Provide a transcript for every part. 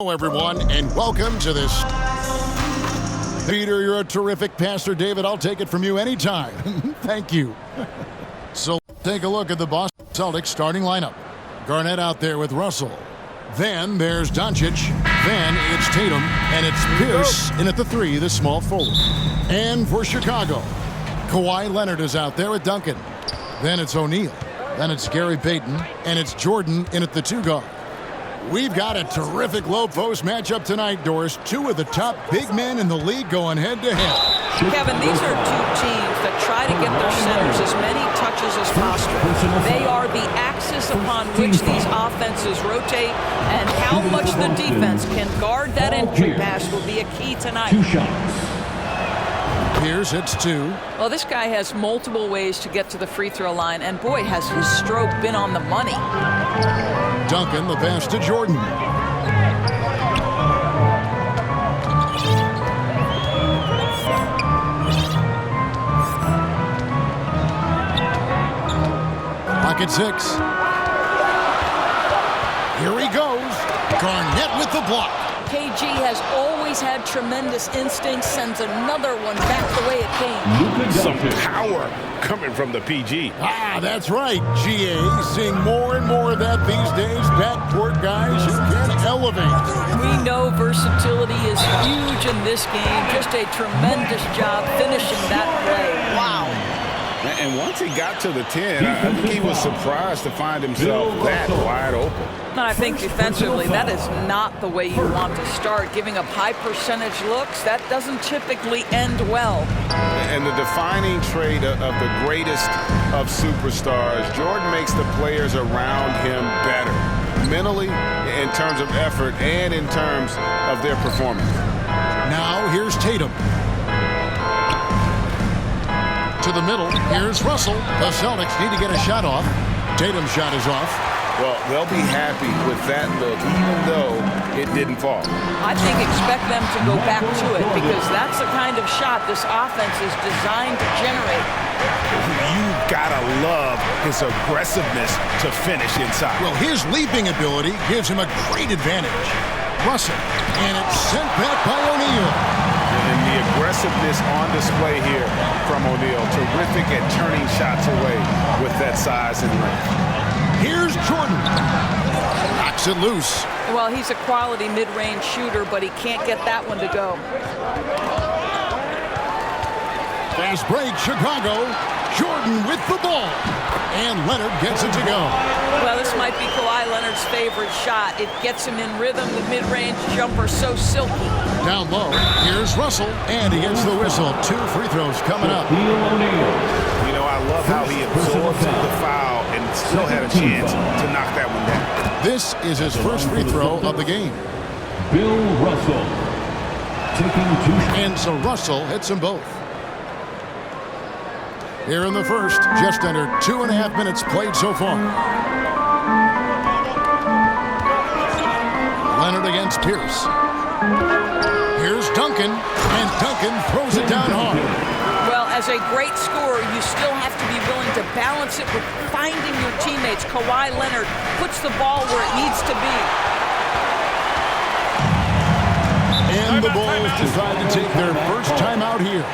Hello, everyone, and welcome to this. Peter, you're a terrific passer. David, I'll take it from you anytime. Thank you. So take a look at the Boston Celtics starting lineup. Garnett out there with Russell. Then there's Doncic. Then it's Tatum. And it's Pierce in at the 3, the small forward. And for Chicago, Kawhi Leonard is out there with Duncan. Then it's O'Neal. Then it's Gary Payton. And it's Jordan in at the 2 guard. We've got a terrific low-post matchup tonight, Doris. 2 of the top big men in the league going head-to-head. Kevin, these are 2 teams that try to get their centers as many touches as possible. They are the axis upon which these offenses rotate, and how much the defense can guard that entry pass will be a key tonight. 2 shots. Here's it's 2. Well, this guy has multiple ways to get to the free throw line, and boy, has his stroke been on the money. Duncan, the pass to Jordan. Pocket 6. Here he goes. Garnett with the block. KG has always had tremendous instincts, sends another one back the way it came. Some power coming from the PG. Ah, that's right, GA. Seeing more and more of that these days. Backcourt guys who can elevate. We know versatility is huge in this game. Just a tremendous job finishing that play. Wow. And once he got to the 10, I think he was surprised to find himself that wide open. And I think defensively, that is not the way you want to start. Giving up high percentage looks, that doesn't typically end well. And the defining trait of the greatest of superstars, Jordan makes the players around him better. Mentally, in terms of effort, and in terms of their performance. Now, here's Tatum. To the middle, here's Russell. The Celtics need to get a shot off. Tatum's shot is off. Well, they'll be happy with that look, even though it didn't fall. I think expect them to go back to it, because that's the kind of shot this offense is designed to generate. You've got to love his aggressiveness to finish inside. Well, his leaping ability gives him a great advantage. Russell, and it's sent back by O'Neal. And the aggressiveness on display here from O'Neal. Terrific at turning shots away with that size and length. Here's Jordan. Knocks it loose. Well, he's a quality mid-range shooter, but he can't get that one to go. Fast break, Chicago. Jordan with the ball. And Leonard gets it to go. Well, this might be Kawhi Leonard's favorite shot. It gets him in rhythm. The mid-range jumper so silky. Down low, here's Russell. And he gets the whistle. 2 free throws coming up. You know, I love how he absorbs the foul and still had a chance to knock that one down. This is his first free throw of the game. Bill Russell taking 2 shots. And so Russell hits them both. Here in the first, just under 2.5 minutes played so far. Leonard against Pierce. Here's Duncan, and Duncan throws it down hard. Well, as a great scorer, you still have to be willing to balance it with finding your teammates. Kawhi Leonard puts the ball where it needs to be. And the Bulls decide to take their first time out here.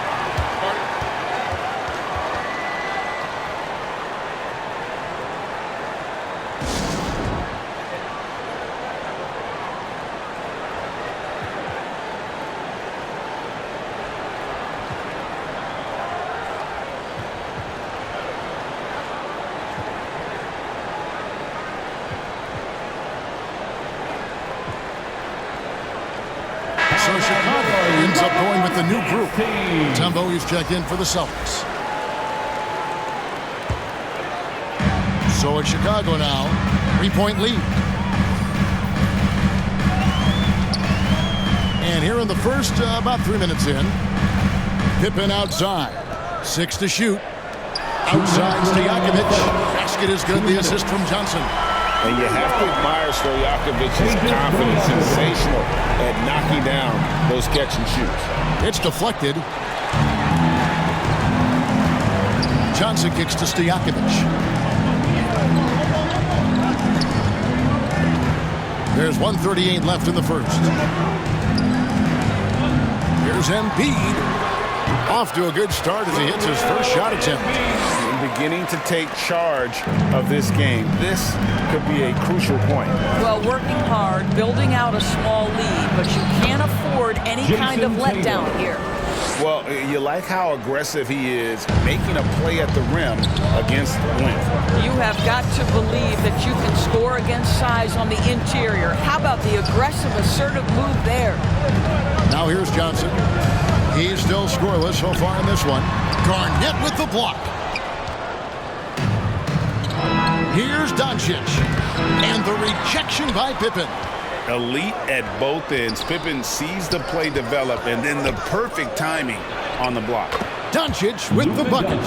So Chicago ends up going with the new group. Tumbo is checked in for the Celtics. So it's Chicago now. 3-point lead. And here in the first, about 3 minutes in, Pippen outside. 6 to shoot. Outside Stojakovic. Basket is good. The assist from Johnson. And you have to admire Stojakovic's confidence. Sensational at knocking down those catch and shoots. It's deflected. Johnson kicks to Stojakovic. There's 1:38 left in the first. Here's Embiid. Off to a good start as he hits his first shot attempt. Beginning to take charge of this game. This could be a crucial point. Well, working hard, building out a small lead, but you can't afford any kind of letdown here. Well, you like how aggressive he is, making a play at the rim against length. You have got to believe that you can score against size on the interior. How about the aggressive, assertive move there? Now here's Johnson. He's still scoreless so far in this one. Garnett with the block. Here's Doncic. And the rejection by Pippen. Elite at both ends. Pippen sees the play develop, and then the perfect timing on the block. Doncic with the bucket.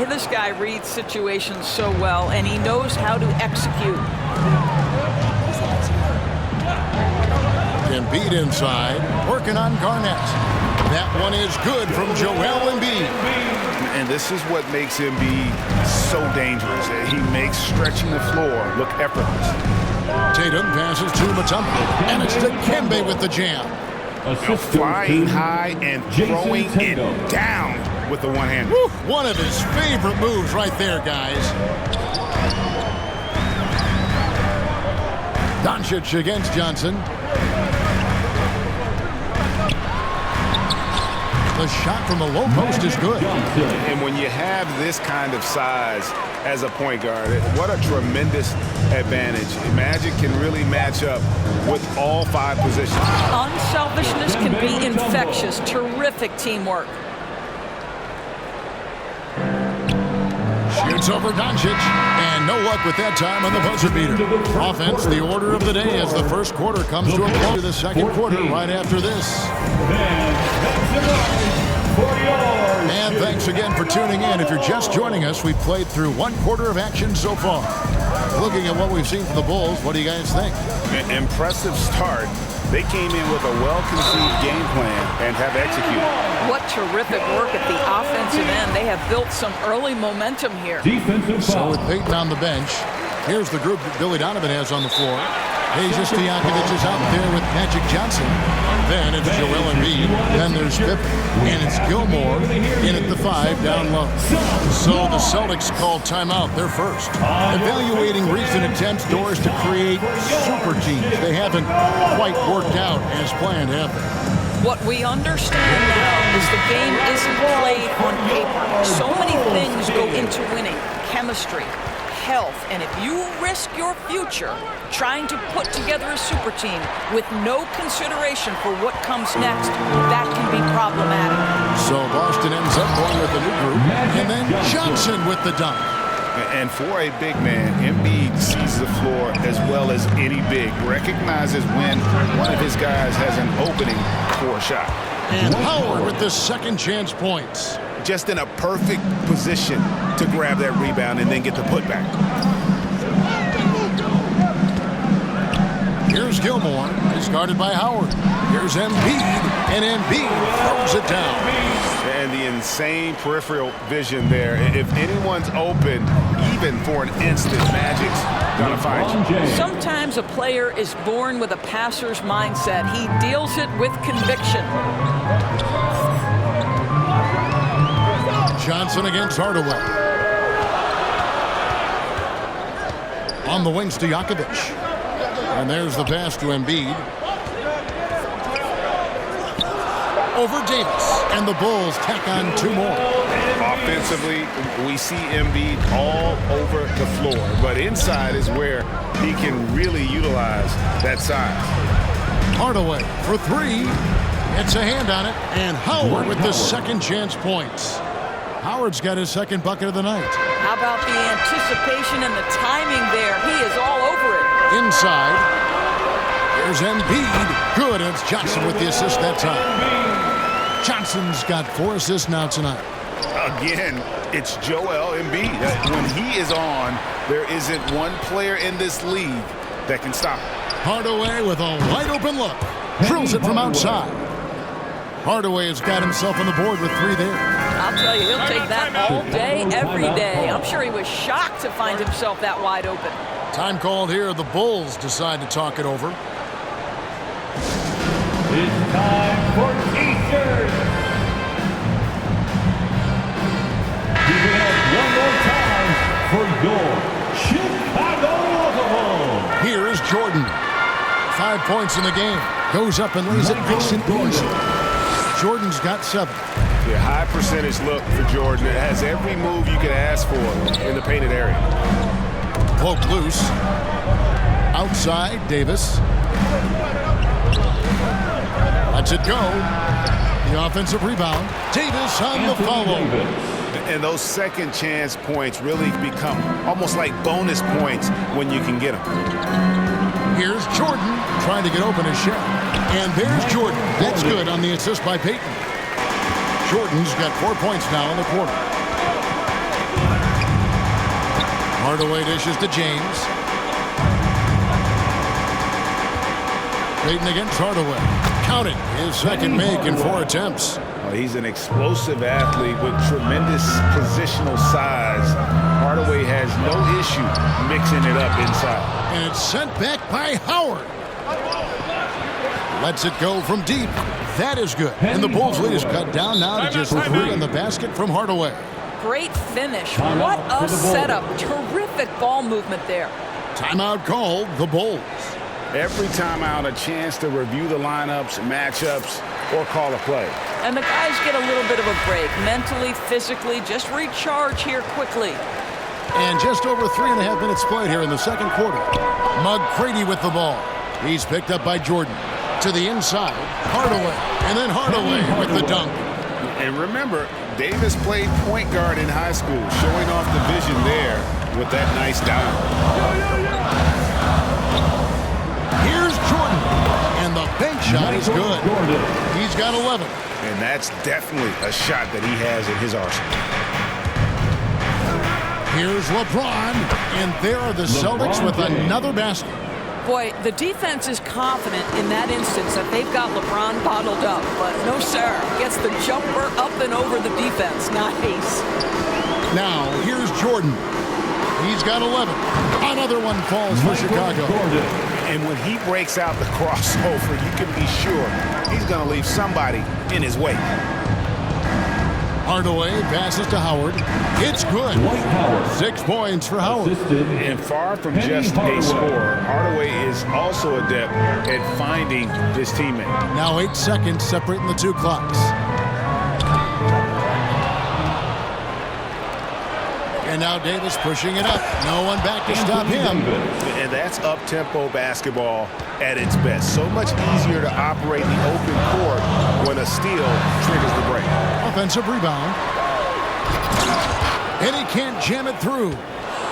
This guy reads situations so well, and he knows how to execute. Embiid inside, working on Garnett. That one is good from Joel Embiid. And this is what makes Embiid so dangerous. He makes stretching the floor look effortless. Tatum passes to Mutombo, and it's to Kembe with the jam. Flying high and throwing it down with the one-hand. One of his favorite moves right there, guys. Doncic against Johnson. The shot from the low post is good. And when you have this kind of size as a point guard, what a tremendous advantage. Magic can really match up with all 5 positions. Unselfishness can be infectious. Terrific teamwork. Shoots over Doncic, and no luck with that time on the buzzer beater. Offense, the order of the day as the first quarter comes to a close. To the second quarter right after this. And thanks again for tuning in. If you're just joining us, we've played through 1 quarter of action so far. Looking at what we've seen from the Bulls, what do you guys think? Impressive start. They came in with a well-conceived game plan and have executed. What terrific work at the offensive end. They have built some early momentum here. So with Peyton on the bench, here's the group that Billy Donovan has on the floor. Dejan Stojakovic is out there with Magic Johnson. Then it's Joel Embiid. Then there's Pippen. And it's Gilmore in at the 5 down low. So the Celtics called timeout. They're first. Evaluating recent attempts, doors to create super teams. They haven't quite worked out as planned, have they? What we understand now is the game isn't played on paper. So many things go into winning. Chemistry, health, and if you risk your future trying to put together a super team with no consideration for what comes next, that can be problematic. So Boston ends up going with a new group, and then Johnson with the dunk. And for a big man, Embiid sees the floor as well as any big. Recognizes when one of his guys has an opening for a shot. And Howard with the second chance points. Just in a perfect position to grab that rebound and then get the putback. Here's Gilmore. He's guarded by Howard. Here's Embiid, and Embiid throws it down. And the insane peripheral vision there. If anyone's open, even for an instant, Magic's gonna find you. Sometimes a player is born with a passer's mindset. He deals it with conviction. Johnson against Hardaway. On the wing, Stojakovic. And there's the pass to Embiid. Over Davis. And the Bulls tack on 2 more. Offensively, we see Embiid all over the floor. But inside is where he can really utilize that size. Hardaway for 3. It's a hand on it. And Howard with the second chance points. Howard's got his second bucket of the night. How about the anticipation and the timing there? He is all over it. Inside. Here's Embiid. Good. And it's Johnson with the assist that time. Johnson's got 4 assists now tonight. Again, it's Joel Embiid. When he is on, there isn't one player in this league that can stop him. Hardaway with a wide open look. Drills it from outside. Hardaway has got himself on the board with 3 there. I'll tell you, he'll take that all day, every day. I'm sure he was shocked to find himself that wide open. Time called here. The Bulls decide to talk it over. It's time for Eastern. Give it up one more time for your Chicago Bulls. Here is Jordan. 5 points in the game. Goes up and lays it nice and easy. Jordan's got 7. Yeah, high percentage look for Jordan. It has every move you could ask for in the painted area. Poked loose. Outside, Davis. Lets it go. The offensive rebound. Davis on the follow. And those second chance points really become almost like bonus points when you can get them. Here's Jordan trying to get open his shot. And there's Jordan. That's good on the assist by Payton. Jordan's got 4 points now in the quarter. Hardaway dishes to James. Payton against Hardaway. Counted his second make in 4 attempts. He's an explosive athlete with tremendous positional size. Hardaway has no issue mixing it up inside. And it's sent back by Howard. Lets it go from deep. That is good. And the Bulls' lead is cut down now to just 3 on the basket from Hardaway. Great finish. What a setup. Terrific ball movement there. Timeout called, the Bulls. Every timeout, a chance to review the lineups, matchups, or call a play. And the guys get a little bit of a break. Mentally, physically, just recharge here quickly. And just over 3.5 minutes played here in the second quarter. McCready with the ball. He's picked up by Jordan. To the inside, Hardaway. And then Hardaway with the dunk. And remember, Davis played point guard in high school, showing off the vision there with that nice dive. Here's Jordan. And the bank shot is good. He's got 11. And that's definitely a shot that he has in his arsenal. Here's LeBron. And there are the Celtics with another basket. Boy, the defense is confident in that instance that they've got LeBron bottled up. But no, sir. Gets the jumper up and over the defense. Nice. Now, here's Jordan. He's got 11. Another one falls for Chicago. And when he breaks out the crossover, you can be sure he's going to leave somebody in his way. Hardaway passes to Howard. It's good. 6 points for Howard. And far from just a scorer, Hardaway is also adept at finding his teammate. Now 8 seconds separating the 2 clocks. And now Davis pushing it up. No one back to stop him. And that's up-tempo basketball at its best. So much easier to operate the open court when a steal triggers the break. Offensive rebound. And he can't jam it through.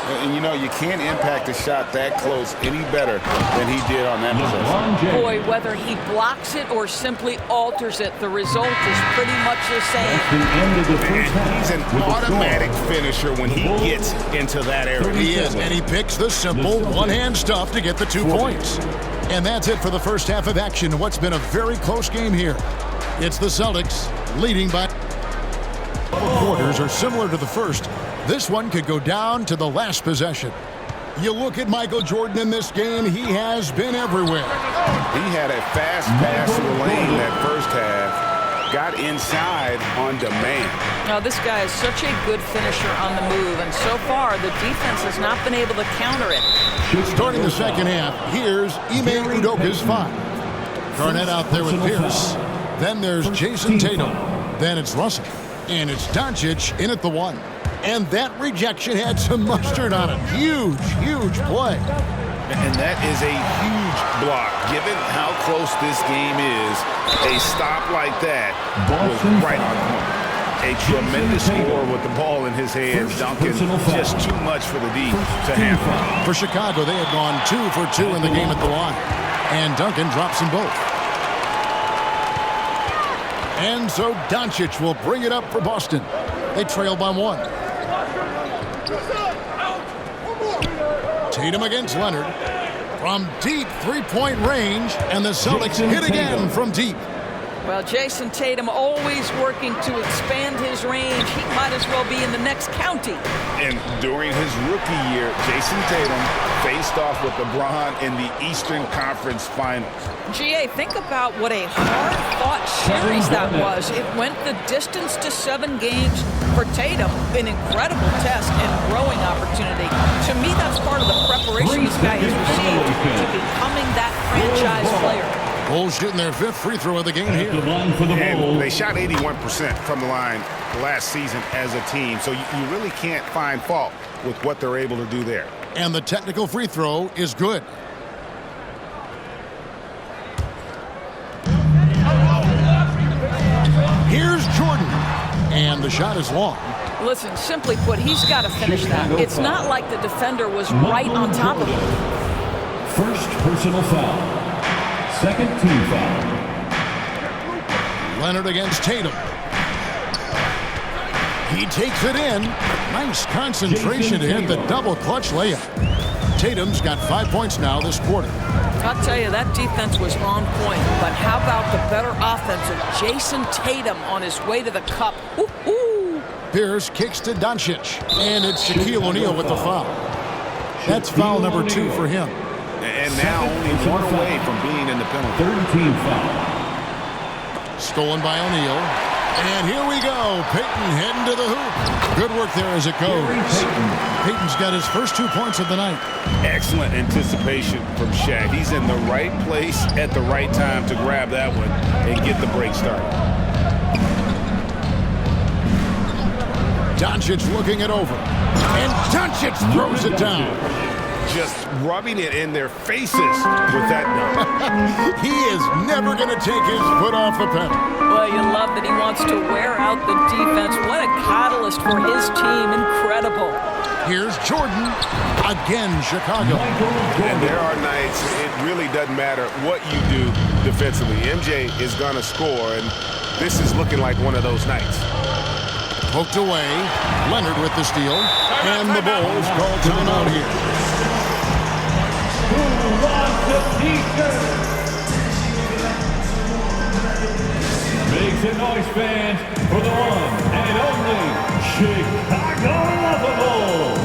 And you know, you can't impact a shot that close any better than he did on that possession. Boy, whether he blocks it or simply alters it, the result is pretty much the same. He's an automatic finisher when he gets into that area. He is, and he picks the simple one-hand stuff to get the 2 points. And that's it for the first half of action. What's been a very close game here. It's the Celtics leading by... Quarters are similar to the first. This one could go down to the last possession. You look at Michael Jordan in this game, he has been everywhere. He had a fast pass to the lane that first half, got inside on demand. Now, this guy is such a good finisher on the move, and so far, the defense has not been able to counter it. Starting the second half, here's Ime Udoka's 5. Garnett out there with Pierce. Then there's Jason Tatum. Then it's Russell. And it's Doncic in at the 1. And that rejection had some mustard on it. Huge, huge play. And that is a huge block. Given how close this game is, a stop like that was right on point. A tremendous score with the ball in his hands. Duncan, just too much for the D to handle. For Chicago, they had gone 2 for 2 in the game at the line. And Duncan drops them both. And so Doncic will bring it up for Boston. They trail by 1. Tatum against Leonard. From deep 3-point range, and the Celtics hit again from deep. Well, Jason Tatum always working to expand his range. He might as well be in the next county. And during his rookie year, Jason Tatum faced off with LeBron in the Eastern Conference Finals. GA, think about what a hard-fought series that was. It went the distance to 7 games. For Tatum, an incredible test and growing opportunity. To me, that's part of the preparation this guy has received to becoming that franchise player. Bulls shooting their 5th free throw of the game here. And they shot 81% from the line last season as a team, so you really can't find fault with what they're able to do there. And the technical free throw is good. Here's Jordan. And the shot is long. Listen, simply put, he's got to finish that. It's not like the defender was right on top of him. First personal foul. Second team foul. Leonard against Tatum. He takes it in. Nice concentration to hit the double clutch layup. Tatum's got 5 points now this quarter. I'll tell you, that defense was on point. But how about the better offense of Jason Tatum on his way to the cup? Ooh. Pierce kicks to Doncic. And it's Shaquille O'Neal with the foul. That's foul number 2 for him. And now only one away from being in the penalty. Third team foul. Stolen by O'Neal. And here we go. Payton heading to the hoop. Good work there as it goes. Payton's got his first 2 points of the night. Excellent anticipation from Shaq. He's in the right place at the right time to grab that one and get the break started. Doncic looking it over. And Doncic throws it down. Just rubbing it in their faces with that number. He is never going to take his foot off the pedal. Well, you love that he wants to wear out the defense. What a catalyst for his team. Incredible. Here's Jordan. Again, Chicago. And there are nights it really doesn't matter what you do defensively. MJ is going to score, and this is looking like one of those nights. Poked away. Leonard with the steal. And the Bulls call timeout here. Who wants the t-shirt? Make some noise, fans, for the one and only Chicago Bulls.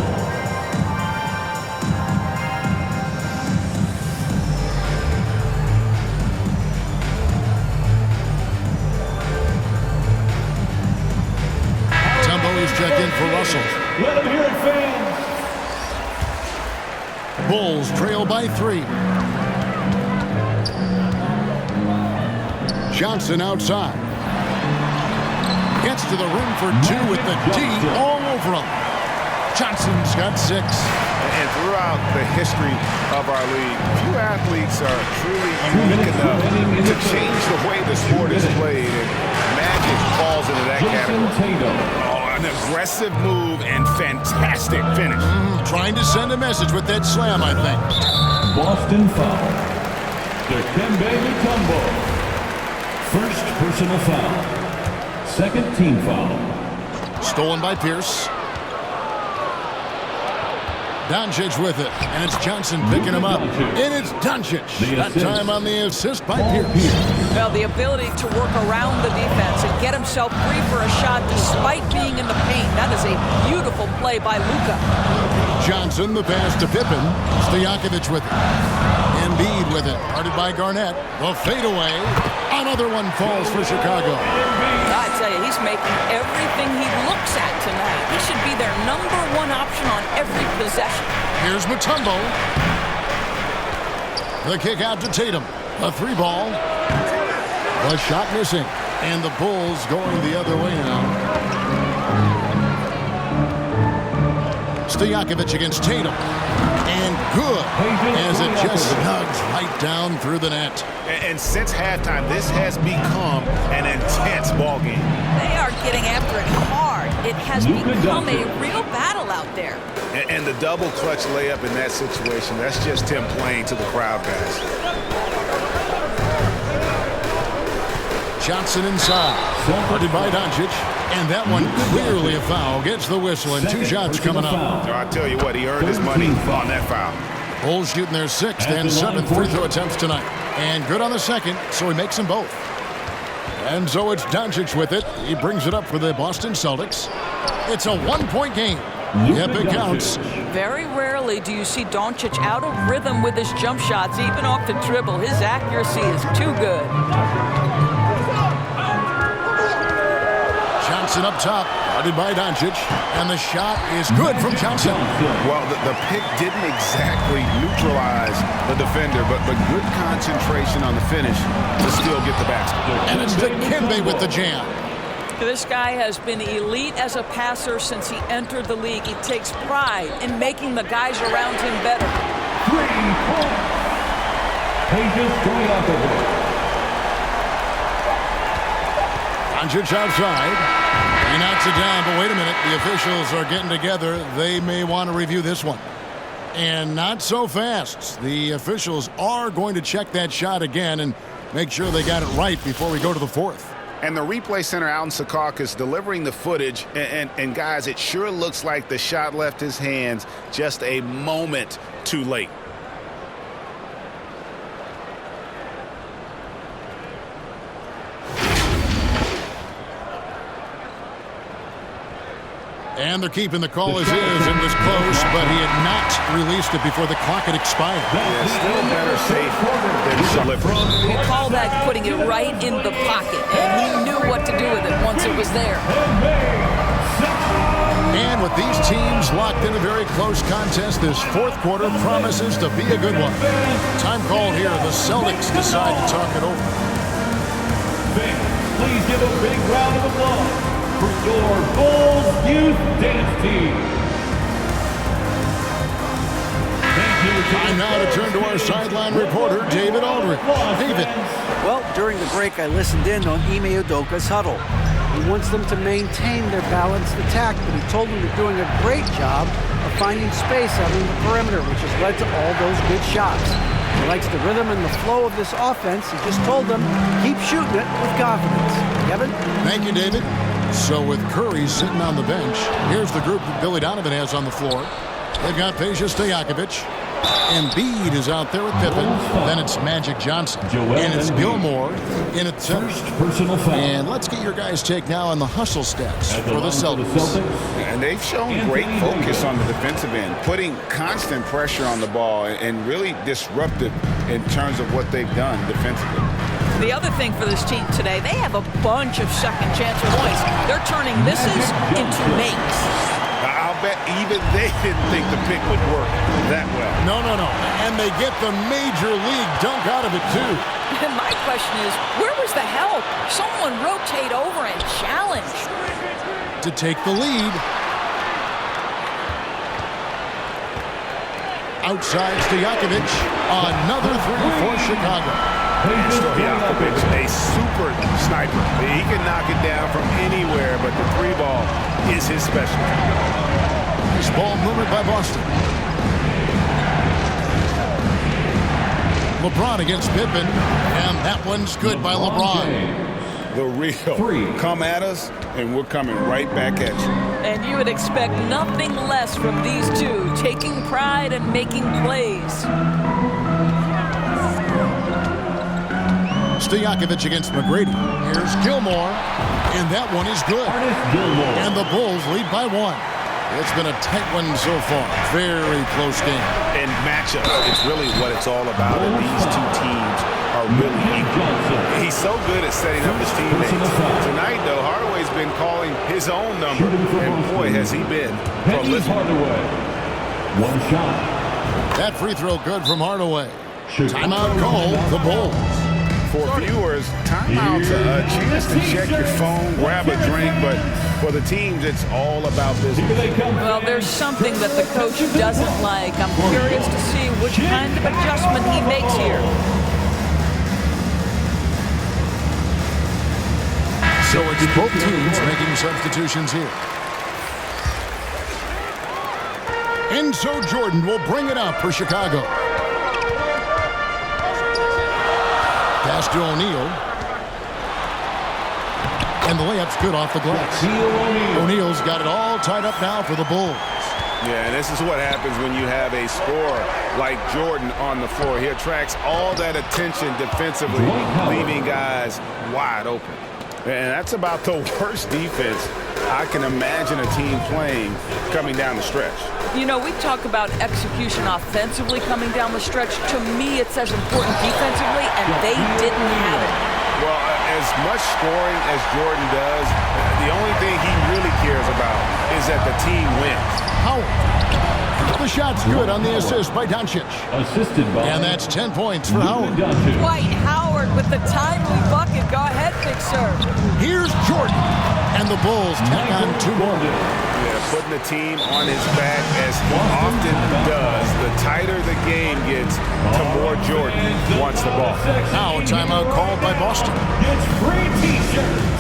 Tumbo is checked in for Russell. Let them hear it, fans. Bulls trail by 3. Johnson outside. Gets to the rim for 2 with the D all over him. Johnson's got 6. And throughout the history of our league, few athletes are truly unique enough to change the way the sport is played. And Magic falls into that category. Oh, an aggressive move and fantastic finish. Trying to send a message with that slam, I think. Boston foul. Dikembe Mutombo. First personal foul. Second team foul. Stolen by Pierce. Doncic with it, and it's Johnson picking him up. And it's Doncic. That time on the assist by Pierce. Well, the ability to work around the defense and get himself free for a shot despite being in the paint. That is a beautiful play by Luka. Johnson, the pass to Pippen. Stojakovic with it. Embiid with it. Guarded by Garnett. The fadeaway. Another one falls for Chicago. I tell you, he's making everything he looks at tonight. He should be their #1 option on every possession. Here's Mutombo. The kick out to Tatum. A 3 ball. The shot missing. And the Bulls going the other way now. Stojakovic against Tatum. And good, as it just snugs right down through the net. And since halftime, this has become an intense ball game. They are getting after it hard. It has become a real battle out there. And the double clutch layup in that situation, that's just him playing to the crowd, guys. Johnson inside. Guarded by Doncic. And that one clearly a foul. Gets the whistle and 2 shots coming up. So I tell you what, he earned his money on that foul. Bulls shooting their 6th and 7th free throw attempts tonight. And good on the second, so he makes them both. And so it's Doncic with it. He brings it up for the Boston Celtics. It's a one-point game. Yep, it counts. Very rarely do you see Doncic out of rhythm with his jump shots, even off the dribble. His accuracy is too good. Johnson up top, guarded by Doncic. And the shot is good from Johnson. Well, the pick didn't exactly neutralize the defender, but good concentration on the finish to still get the basket. And it's Dikembe with the jam. This guy has been elite as a passer since he entered the league. He takes pride in making the guys around him better. 3 points. Pages going off the board. Doncic outside. He knocks it down, but wait a minute. The officials are getting together. They may want to review this one. And not so fast. The officials are going to check that shot again and make sure they got it right before we go to the fourth. And the replay center out in Secaucus delivering the footage. And guys, it sure looks like the shot left his hands just a moment too late. And they're keeping the call as is. It was close, but he had not released it before the clock had expired. Yeah, still better safe than delivery. We call that putting it right in the pocket, and he knew what to do with it once it was there. And with these teams locked in a very close contest, this fourth quarter promises to be a good one. Time called here. The Celtics decide to talk it over. Please give a big round of applause for your Bulls Youth Dance Team. Time now to turn to our sideline reporter, David Aldridge. David. Well, during the break, I listened in on Ime Udoka's huddle. He wants them to maintain their balanced attack, but he told them they're doing a great job of finding space out in the perimeter, which has led to all those good shots. He likes the rhythm and the flow of this offense. He just told them, keep shooting it with confidence. Kevin? Thank you, David. So with Curry sitting on the bench, here's the group that Billy Donovan has on the floor. They've got Peja Stojakovic. Embiid is out there with Pippen. Then it's Magic Johnson. And it's Gilmore in at center. Personal foul. And let's get your guys' take now on the hustle stats for the Celtics. And they've shown great focus on the defensive end, putting constant pressure on the ball and really disruptive in terms of what they've done defensively. The other thing for this team today, they have a bunch of second chance points. They're turning misses into makes. I'll bet even they didn't think the pick would work that well. No. And they get the major league dunk out of it, too. And my question is, where was the help? Someone rotate over and challenge. To take the lead. Outside Stojakovic. Another three for Chicago. Stojakovic, a super sniper. He can knock it down from anywhere, but the three ball is his specialty. This ball moved by Boston. LeBron against Pippen, and that one's good by LeBron. The real come at us, and we're coming right back at you. And you would expect nothing less from these two, taking pride and making plays. Stojakovic against McGrady. Here's Gilmore, and that one is good. And the Bulls lead by one. It's been a tight one so far. Very close game. And matchup, it's really what it's all about, and these two teams are really equal. He's so good at setting up his teammates. Tonight, though, Hardaway's been calling his own number, and boy, has he been prolific. One shot. That free throw good from Hardaway. Timeout call, the Bulls. For viewers, timeout's a chance to check your phone, grab a drink, but for the teams, it's all about business. Well, there's something that the coach doesn't like. I'm curious to see which kind of adjustment he makes here. So it's both teams making substitutions here. And so Jordan will bring it up for Chicago. Pass to O'Neal. And the layup's good off the glass. O'Neal's got it all tied up now for the Bulls. Yeah, and this is what happens when you have a scorer like Jordan on the floor. He attracts all that attention defensively, leaving guys wide open. And that's about the worst defense I can imagine a team playing coming down the stretch. You know, we talk about execution offensively coming down the stretch. To me, it's as important defensively, and they didn't have it. Well, as much scoring as Jordan does, the only thing he really cares about is that the team wins. Howard. The shot's good on the assist by Doncic. Assisted by. And that's 10 points for Howard. Dwight Howard with the timely bucket. Go ahead, Big Sir. Here's Jordan. And the Bulls tack on 2 more. Yeah, putting the team on his back as he often does. The tighter the game gets, the more Jordan wants the ball. Now a timeout called by Boston. It's free T-shirts.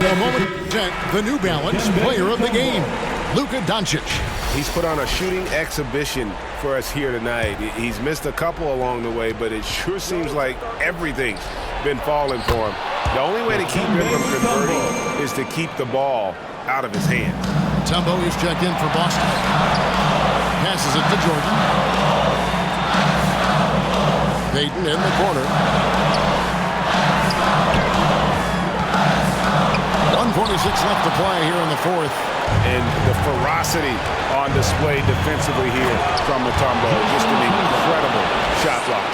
A moment present the New Balance player of the game, Luka Doncic. He's put on a shooting exhibition for us here tonight. He's missed a couple along the way, but it sure seems like everything's been falling for him. The only way to keep him from converting is to keep the ball out of his hands. Mutombo is checked in for Boston. Passes it to Jordan. Payton in the corner. 1:46 left to play here in the fourth. And the ferocity on display defensively here from Mutombo. Just an incredible shot block.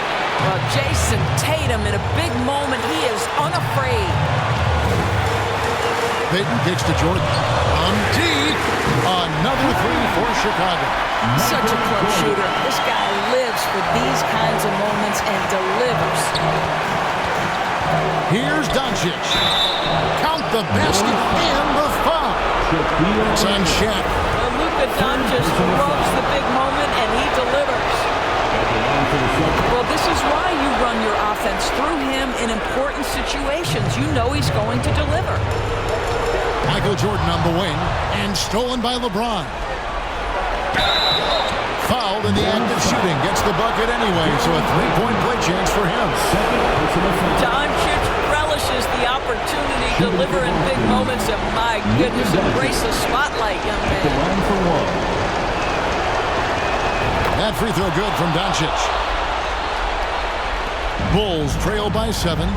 Well, Jason Tatum in a big moment. He is unafraid. Payton kicks to Jordan. On deep. Another 3 for Chicago. Such a clutch shooter. This guy lives for these kinds of moments and delivers. Here's Doncic. Count the basket and the foul. It's on Shaq. Well, Luka Doncic loves the big moment, and he delivers. Well, this is why you run your offense through him in important situations. You know he's going to deliver. Michael Jordan on the wing, and stolen by LeBron. Fouled in the act of shooting. Gets the bucket anyway, so a 3-point play chance for him. Doncic relishes the opportunity to deliver in big moments, and my goodness, embrace the spotlight, young man. That free throw good from Doncic. Bulls trail by 7.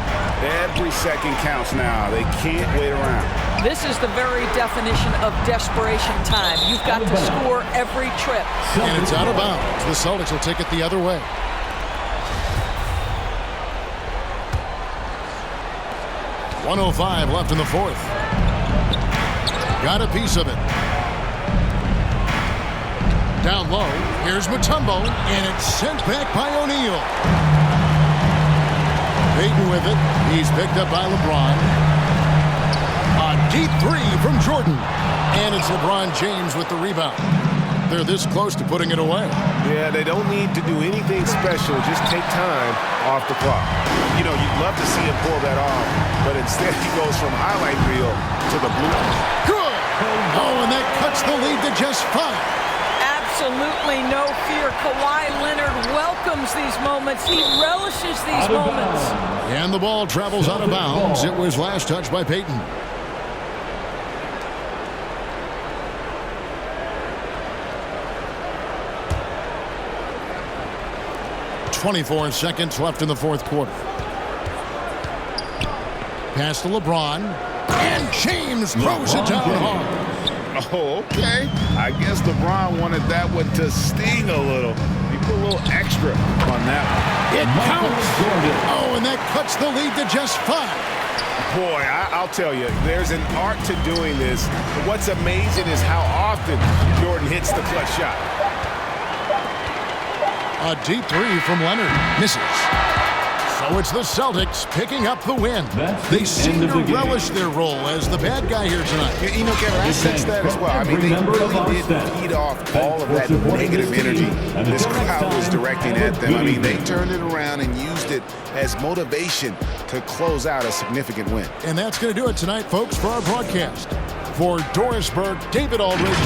Every second counts now. They can't wait around. This is the very definition of desperation time. You've got to score every trip. And it's out of bounds. The Celtics will take it the other way. .105 left in the fourth. Got a piece of it. Down low. Here's Mutombo, and it's sent back by O'Neal. Payton with it. He's picked up by LeBron. A deep 3 from Jordan. And it's LeBron James with the rebound. They're this close to putting it away. Yeah, they don't need to do anything special. Just take time off the clock. You know, you'd love to see him pull that off, but instead he goes from highlight reel to the blue. Good! Oh, and that cuts the lead to just 5. Absolutely no fear. Kawhi Leonard welcomes these moments. He relishes these moments. And the ball travels out of bounds. It was last touched by Payton. .24 seconds left in the fourth quarter. Pass to LeBron. And James throws it down hard. Oh, okay. I guess LeBron wanted that one to sting a little. He put a little extra on that one. It counts. Oh, and that cuts the lead to just 5. Boy, I'll tell you, there's an art to doing this. What's amazing is how often Jordan hits the clutch shot. A deep 3 from Leonard. Misses. So it's the Celtics picking up the win. They seem to relish their role as the bad guy here tonight. You know, Kevin, I sense that as well. I mean, they really did feed off all of that negative energy this crowd was directing at them. I mean, they turned it around and used it as motivation to close out a significant win. And that's going to do it tonight, folks, for our broadcast. For Doris Burke, David Aldridge,